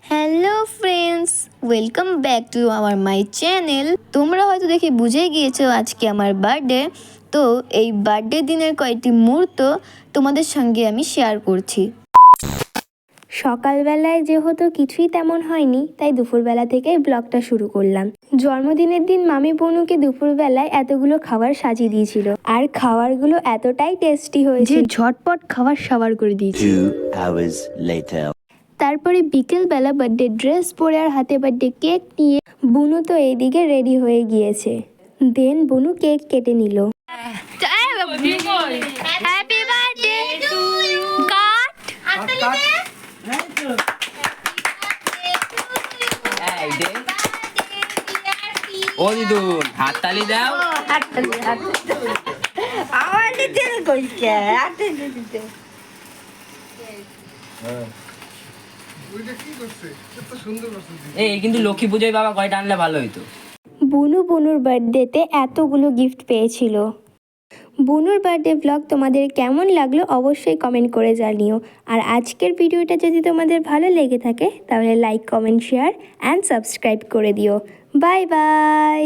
Hello friends, welcome back to our my channel. তোমরা হয়তো দেখে বুঝেই গিয়েছো আজকে আমার বার্থডে। তো এই বার্থডে দিনের কয়েকটি মুহূর্ত তোমাদের সঙ্গে আমি শেয়ার করছি। সকালবেলায় যেহেতু কিছুই তেমন হয়নি, তাই দুপুরবেলা থেকেই ব্লগটা শুরু করলাম। জন্মদিনের দিন মামি বনুকে দুপুরবেলায় এতগুলো খাবার সাজিয়ে দিয়েছিল, আর খাবারগুলো এতটাই টেস্টি হয়েছে যে ঝটপট খাবার সাবার করে দিয়েছি। 2 hours later. তারপরে বিকেলবেলা বার্থডে ড্রেস পরে আর হাতে বার্থডে কেক নিয়ে বুনু তো এইদিকে রেডি হয়ে গিয়েছে। দেন বুনু কেক কেটে নিল। Happy birthday to you. ও দিদু হাততালি দাও। আমার দিতে কইছে হাততালি দিতে। এই কিন্তু লক্ষ্মী পূজায় বাবা কয়টা আনলে ভালো হইতো। বুনুর বার্থডেতে এতগুলো গিফট পেয়েছিল। বুনুর বার্থডে ব্লগ তোমাদের কেমন লাগলো অবশ্যই কমেন্ট করে জানিও। আর আজকের ভিডিওটা যদি তোমাদের ভালো লেগে থাকে তাহলে like, comment, share and subscribe করে দিও। Bye bye.